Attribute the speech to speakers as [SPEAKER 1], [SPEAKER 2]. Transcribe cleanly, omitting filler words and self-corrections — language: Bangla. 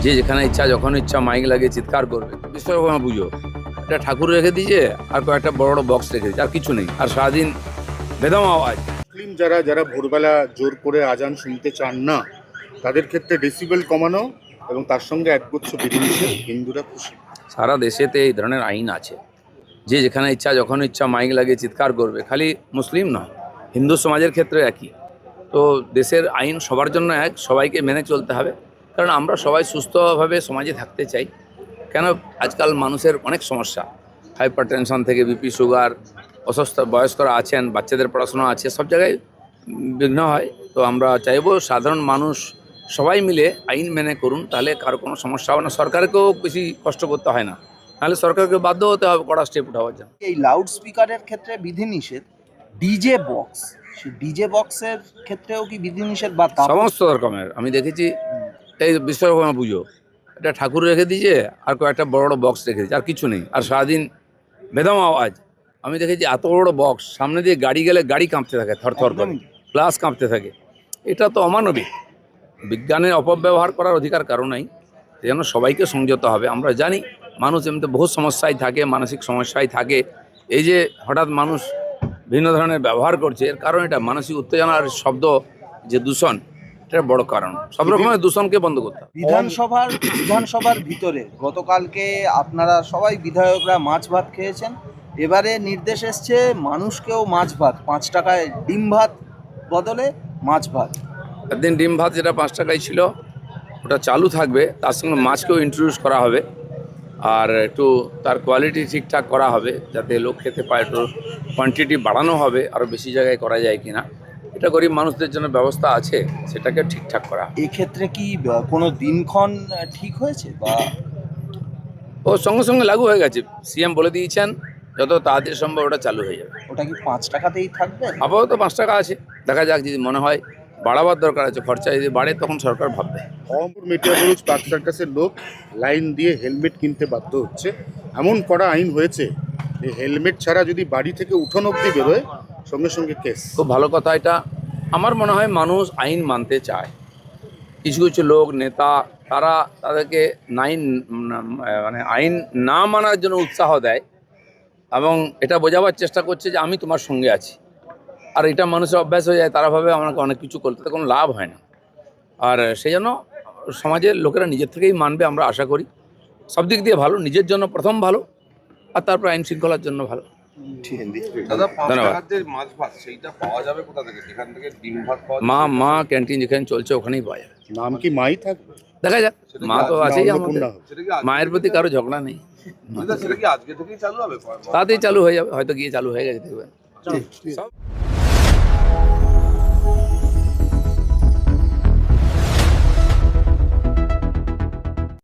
[SPEAKER 1] যে যেখানে ইচ্ছা যখন ইচ্ছা মাইক লাগিয়ে চিৎকার করবে। বিশ্বকর্মা পুজো একটা ঠাকুর রেখে দিয়েছে আর কয়েকটা বড় বড় বক্স রেখে দিয়েছে, আর কিছু নেই। আর সারাদিন বেদম আওয়াজ।
[SPEAKER 2] মুসলিম যারা ভোরবেলা জোর করে আজান শুনতে চান না, তাদের ক্ষেত্রে ডেসিবেল কমানো এবং তার সঙ্গে একগুচ্ছ বিধিনিষেধ, হিন্দুরা খুশি।
[SPEAKER 1] সারা দেশেতে এই ধরনের আইন আছে, যে যেখানে ইচ্ছা যখন ইচ্ছা মাইক লাগিয়ে চিৎকার করবে। খালি মুসলিম নয়, হিন্দু সমাজের ক্ষেত্রে একই। তো দেশের আইন সবার জন্য এক, সবাইকে মেনে চলতে হবে। কারণ আমরা সবাই সুস্থভাবে সমাজে থাকতে চাই। কেন আজকাল মানুষের অনেক সমস্যা, হাইপার টেনশন থেকে বিপি, সুগার, অসুস্থ বয়স্করা আছেন, বাচ্চাদের পড়াশোনা আছে, সব জায়গায় বিঘ্ন হয়। তো আমরা চাইবো সাধারণ মানুষ সবাই মিলে আইন মেনে করুন, তাহলে কারো কোনো সমস্যা হবে না, সরকারকেও বেশি কষ্ট করতে হয় না। নাহলে সরকারকে বাধ্য হতে হবে কড়া স্টেপ উঠাবার জন্য।
[SPEAKER 3] এই লাউড স্পিকারের ক্ষেত্রে বিধিনিষেধ, ডিজে বক্স, সেই ডিজে বক্সের ক্ষেত্রেও কি বিধিনিষেধ বা
[SPEAKER 1] সমস্ত রকমের আমি দেখেছি। এই বিশ্বকর্মা পুজো একটা ঠাকুর রেখে দিয়েছে আর কয়েকটা বড় বড় বক্স রেখে দিয়েছে, আর কিছু নেই। আর সারাদিন বেদম আওয়াজ। আমি দেখেছি এত বড় বক্স, সামনে দিয়ে গাড়ি গেলে গাড়ি কাঁপতে থাকে থরথর করে, গ্লাস কাঁপতে থাকে। এটা তো অমানবিক। বিজ্ঞানের অপব্যবহার করার অধিকার কারো নাই, সেজন্য সবাইকে সংযত হবে। আমরা জানি মানুষ এমনিতে বহু সমস্যায় থাকে, মানসিক সমস্যায় থাকে। এই যে হঠাৎ মানুষ ভিন্ন ধরনের ব্যবহার করছে, এর কারণ এটা মানসিক উত্তেজনা আর শব্দ যে দূষণ, এটা বড় কারণ। সব রকমের দূষণকে বন্ধ করতে হবে।
[SPEAKER 3] বিধানসভার ভিতরে গতকালকে আপনারা সবাই বিধায়করা মাছ ভাত খেয়েছেন। এবারে নির্দেশ এসছে মানুষকেও মাছ ভাত, 5 টাকায় ডিম ভাত বদলে মাছ ভাত।
[SPEAKER 1] একদিন ডিম ভাত যেটা 5 টাকায় ছিল, ওটা চালু থাকবে। তার সঙ্গে মাছকেও ইন্ট্রোডিউস করা হবে, আর একটু তার কোয়ালিটি ঠিকঠাক করা হবে যাতে লোক খেতে পায়। একটু কোয়ান্টিটি বাড়ানো হবে, আরও বেশি জায়গায় করা যায় কিনা, এটা গরিব মানুষদের জন্য ব্যবস্থা আছে, সেটাকে ঠিকঠাক করা।
[SPEAKER 3] এক্ষেত্রে কি কোনো দিনক্ষণ ঠিক হয়েছে বা
[SPEAKER 1] ও সঙ্গে সঙ্গে লাগু হয়ে গেছে। সিএম বলে দিয়েছেন যত তাড়াতাড়ি সম্ভব ওটা চালু হয়ে যাবে।
[SPEAKER 3] ওটা কি 5 টাকাতেই থাকবে?
[SPEAKER 1] আপাতত 5 টাকা আছে, দেখা যাক। যদি মনে হয় বাড়াবার দরকার আছে, খরচা যদি বাড়ে তখন সরকার ভাববে।
[SPEAKER 2] অহমপুর মেটিয়াবুরুজ পার্ক সার্কাসের লোক লাইন দিয়ে হেলমেট কিনতে বাধ্য হচ্ছে। এমন কড়া আইন হয়েছে যে হেলমেট ছাড়া যদি বাড়ি থেকে উঠোন অব্দি বেরোয়, সঙ্গে সঙ্গে কেস।
[SPEAKER 1] খুব ভালো কথা এটা। আমার মনে হয় মানুষ আইন মানতে চায়। কিছু কিছু লোক, নেতা, তারা তাদেরকে মানে আইন না মানার জন্য উৎসাহ দেয় এবং এটা বোঝাবার চেষ্টা করছে যে আমি তোমার সঙ্গে আছি। আর এটা মানুষের অভ্যাস হয়ে যায়, তারা ভাবে আমাকে অনেক কিছু করতে, তাতে কোনো লাভ হয় না। আর সেই জন্য সমাজের লোকেরা নিজের থেকেই মানবে, আমরা আশা করি। সব দিক দিয়ে ভালো, নিজের জন্য প্রথম ভালো, আর তারপর আইন শৃঙ্খলার জন্য ভালো।
[SPEAKER 4] দাদা, 5
[SPEAKER 1] ধন্যবাদ।
[SPEAKER 4] টাকার যে মাছ ভাত সেইটা পাওয়া যাবে কোথা থেকে? সেখান থেকে ডিম ভাত পাওয়া যাবে?
[SPEAKER 1] মা ক্যান্টিন যেখানে চলছে ওখানেই পাওয়া যাবে।
[SPEAKER 2] নাম কি মাই থাকবে?
[SPEAKER 1] দেখা যাক, মা তো আছেই আমাদের।
[SPEAKER 2] অন্নপূর্ণা হবে।
[SPEAKER 4] সেটা কি
[SPEAKER 1] মায়ের প্রতি কারো ঝগড়া নেই,
[SPEAKER 4] দাদা, সেটা কি আজকে থেকেই চালু হবে?
[SPEAKER 1] তাতেই চালু হয়ে যাবে, হয়তো গিয়ে চালু হয়ে গেছে দেখবেন। সব